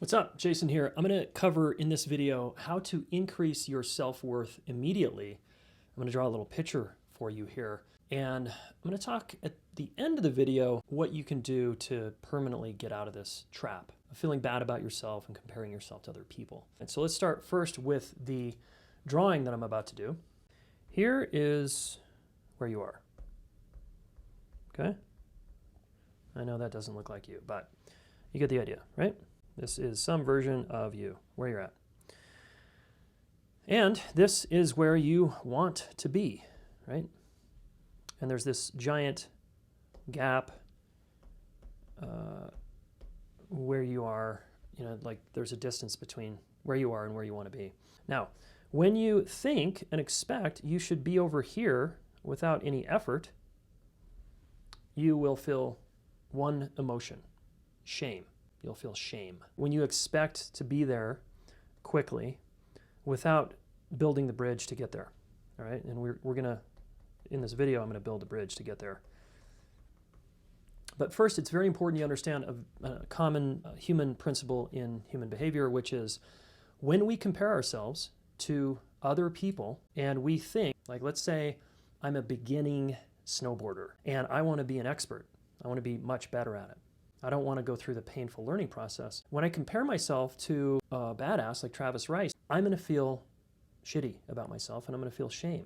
What's up? Jason here. I'm going to cover in this video how to increase your self-worth immediately. I'm going to draw a little picture for you here. And I'm going to talk at the end of the video what you can do to permanently get out of this trap of feeling bad about yourself and comparing yourself to other people. And so let's start first with the drawing that I'm about to do. Here is where you are. Okay? I know that doesn't look like you, but you get the idea, right? This is some version of you, where you're at. And this is where you want to be, right? And there's this giant gap where you are, like there's a distance between where you are and where you want to be. Now, when you think and expect you should be over here without any effort, you will feel one emotion, shame. You'll feel shame. When you expect to be there quickly without building the bridge to get there, all right? And we're gonna, in this video, I'm gonna build a bridge to get there. But first, it's very important you understand a common human principle in human behavior, which is when we compare ourselves to other people and we think, like let's say I'm a beginning snowboarder and I wanna be an expert. I wanna be much better at it. I don't want to go through the painful learning process. When I compare myself to a badass like Travis Rice, I'm going to feel shitty about myself and I'm going to feel shame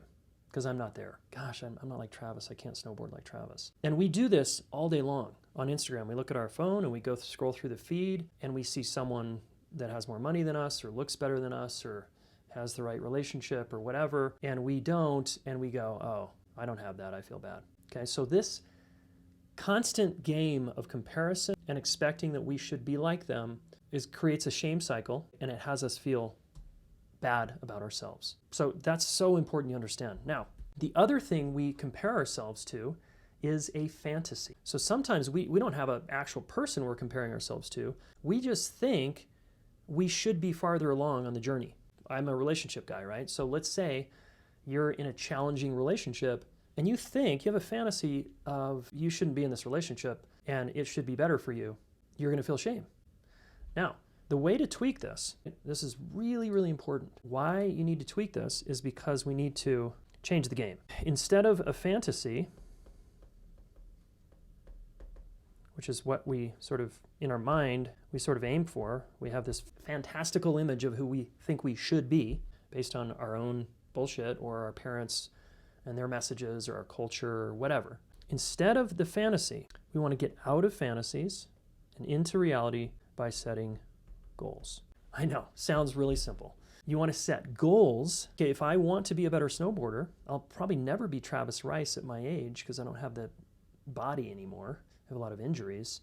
because I'm not there. Gosh, I'm not like Travis. I can't snowboard like Travis. And we do this all day long on Instagram. We look at our phone and we go scroll through the feed and we see someone that has more money than us or looks better than us or has the right relationship or whatever. And we don't, and we go, oh, I don't have that. I feel bad. Okay, so this constant game of comparison and expecting that we should be like them creates a shame cycle, and it has us feel bad about ourselves. So that's so important you understand. Now, the other thing we compare ourselves to is a fantasy. So sometimes we don't have an actual person we're comparing ourselves to. We just think we should be farther along on the journey. I'm a relationship guy, right? So let's say you're in a challenging relationship and you think, you have a fantasy of you shouldn't be in this relationship and it should be better for you, you're gonna feel shame. Now, the way to tweak this is really, really important. Why you need to tweak this is because we need to change the game. Instead of a fantasy, which is what we sort of, in our mind, we sort of aim for, we have this fantastical image of who we think we should be based on our own bullshit or our parents' and their messages or our culture or whatever. Instead of the fantasy, we want to get out of fantasies and into reality by setting goals. I know, sounds really simple. You want to set goals. Okay, if I want to be a better snowboarder, I'll probably never be Travis Rice at my age because I don't have the body anymore. I have a lot of injuries.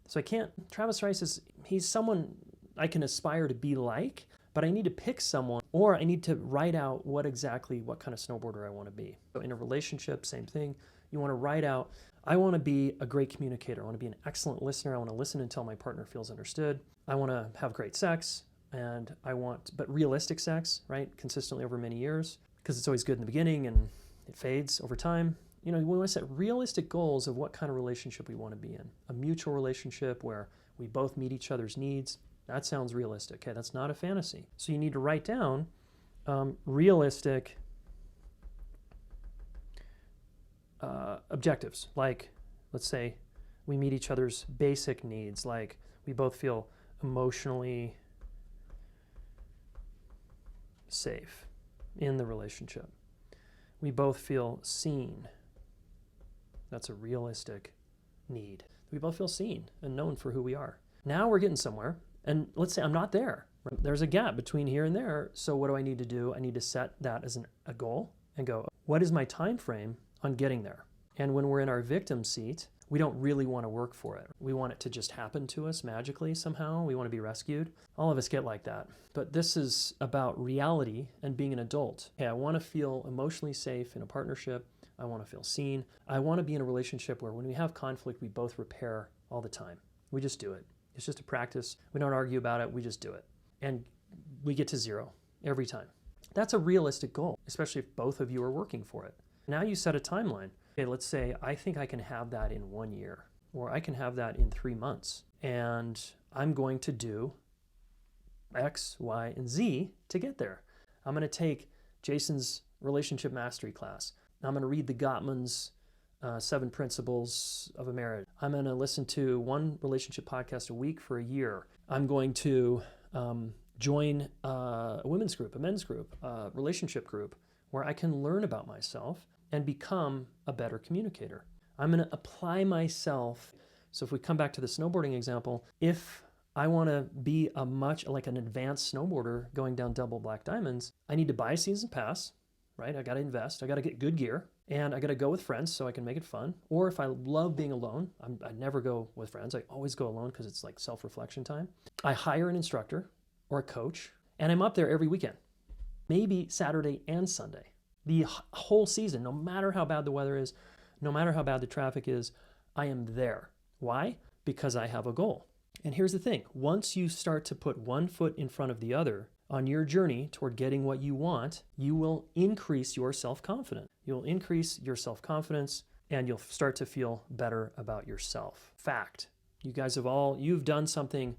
So I can't, Travis Rice he's someone I can aspire to be like, but I need to pick someone, or I need to write out what kind of snowboarder I want to be. So in a relationship, same thing. You want to write out, I want to be a great communicator. I want to be an excellent listener. I want to listen until my partner feels understood. I want to have great sex, but realistic sex, right? Consistently over many years, because it's always good in the beginning and it fades over time. We want to set realistic goals of what kind of relationship we want to be in. A mutual relationship where we both meet each other's needs. That sounds realistic. Okay, that's not a fantasy. So you need to write down realistic objectives. Like, let's say we meet each other's basic needs. Like we both feel emotionally safe in the relationship. We both feel seen. That's a realistic need. We both feel seen and known for who we are. Now we're getting somewhere. And let's say I'm not there. There's a gap between here and there. So what do I need to do? I need to set that as a goal and go, what is my time frame on getting there? And when we're in our victim seat, we don't really want to work for it. We want it to just happen to us magically somehow. We want to be rescued. All of us get like that. But this is about reality and being an adult. Hey, I want to feel emotionally safe in a partnership. I want to feel seen. I want to be in a relationship where when we have conflict, we both repair all the time. We just do it. It's just a practice. We don't argue about it. We just do it. And we get to zero every time. That's a realistic goal, especially if both of you are working for it. Now you set a timeline. Okay, let's say I think I can have that in 1 year, or I can have that in 3 months. And I'm going to do X, Y, and Z to get there. I'm going to take Jayson's relationship mastery class. I'm going to read the Gottman's 7 Principles of a Marriage. I'm going to listen to one relationship podcast a week for a year. I'm going to join a women's group, a men's group, a relationship group, where I can learn about myself and become a better communicator. I'm going to apply myself. So if we come back to the snowboarding example, if I want to be like an advanced snowboarder going down double black diamonds, I need to buy a season pass, right? I got to invest. I got to get good gear, and I got to go with friends so I can make it fun. Or if I love being alone, I never go with friends. I always go alone because it's like self-reflection time. I hire an instructor or a coach, and I'm up there every weekend, maybe Saturday and Sunday. The whole season, no matter how bad the weather is, no matter how bad the traffic is, I am there. Why? Because I have a goal. And here's the thing. Once you start to put one foot in front of the other on your journey toward getting what you want, you will increase your self-confidence. You'll increase your self-confidence, and you'll start to feel better about yourself. Fact. You guys you've done something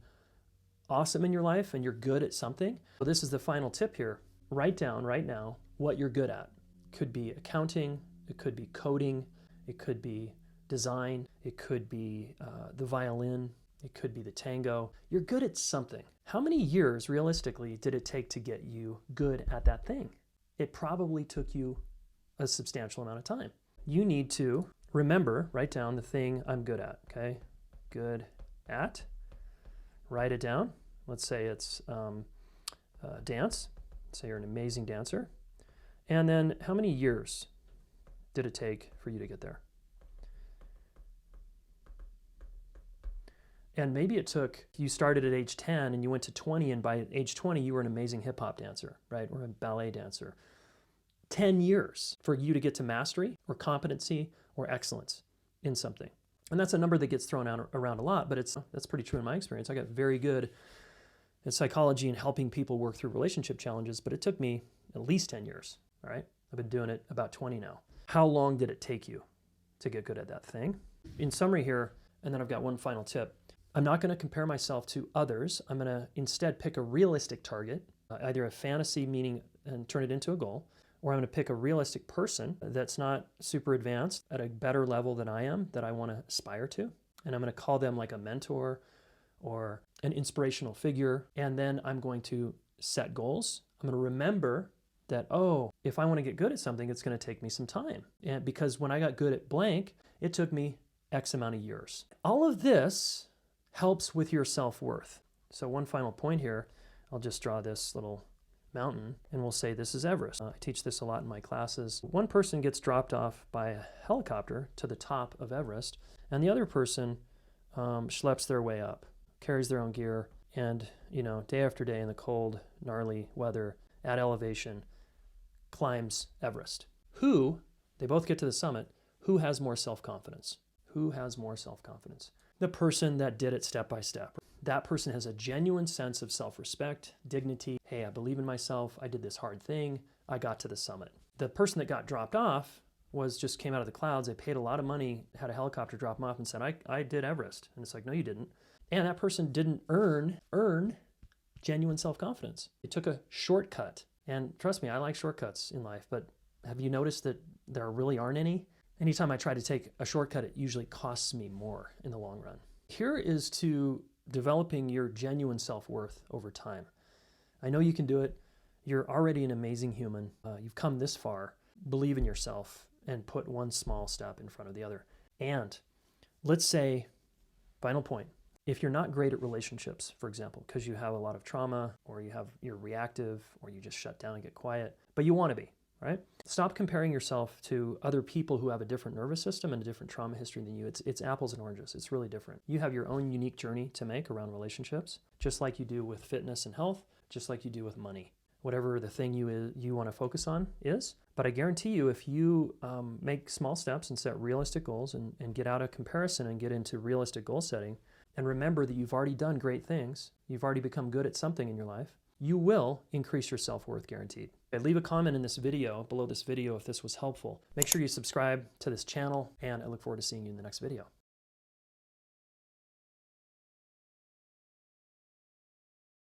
awesome in your life, and you're good at something. So this is the final tip here. Write down right now what you're good at. It could be accounting, it could be coding, it could be design, it could be the violin, it could be the tango. You're good at something. How many years, realistically, did it take to get you good at that thing? It probably took you a substantial amount of time. You need to remember, write down the thing I'm good at, okay? Good at. Write it down. Let's say it's dance. Let's say you're an amazing dancer. And then how many years did it take for you to get there? And maybe you started at age 10 and you went to 20, and by age 20, you were an amazing hip hop dancer, right? Or a ballet dancer. 10 years for you to get to mastery or competency or excellence in something. And that's a number that gets thrown around a lot, but that's pretty true in my experience. I got very good at psychology and helping people work through relationship challenges, but it took me at least 10 years, all right? I've been doing it about 20 now. How long did it take you to get good at that thing? In summary here, and then I've got one final tip. I'm not going to compare myself to others. I'm going to instead pick a realistic target, either a fantasy meaning and turn it into a goal, or I'm going to pick a realistic person that's not super advanced at a better level than I am, that I want to aspire to. And I'm going to call them like a mentor or an inspirational figure. And then I'm going to set goals. I'm going to remember that, if I want to get good at something, it's going to take me some time. And because when I got good at blank, it took me X amount of years. All of this helps with your self-worth. So one final point here, I'll just draw this little mountain and we'll say this is Everest. I teach this a lot in my classes. One person gets dropped off by a helicopter to the top of Everest, and the other person schleps their way up, carries their own gear, and day after day in the cold, gnarly weather at elevation, climbs Everest. They both get to the summit, who has more self-confidence? Who has more self-confidence? The person that did it step by step. That person has a genuine sense of self-respect, dignity. Hey, I believe in myself. I did this hard thing. I got to the summit. The person that got dropped off just came out of the clouds. They paid a lot of money, had a helicopter drop them off and said, I did Everest. And it's like, no, you didn't. And that person didn't earn genuine self-confidence. They took a shortcut. And trust me, I like shortcuts in life, but have you noticed that there really aren't any? Anytime I try to take a shortcut, it usually costs me more in the long run. Here is to developing your genuine self-worth over time. I know you can do it. You're already an amazing human. You've come this far. Believe in yourself and put one small step in front of the other. And let's say, final point, if you're not great at relationships, for example, because you have a lot of trauma or you're reactive or you just shut down and get quiet, but you want to be, right? Stop comparing yourself to other people who have a different nervous system and a different trauma history than you. It's apples and oranges. It's really different. You have your own unique journey to make around relationships, just like you do with fitness and health, just like you do with money. Whatever the thing you want to focus on is. But I guarantee you, if you make small steps and set realistic goals and get out of comparison and get into realistic goal setting, and remember that you've already done great things, you've already become good at something in your life, you will increase your self-worth guaranteed. Leave a comment in this video, below this video, if this was helpful. Make sure you subscribe to this channel, and I look forward to seeing you in the next video.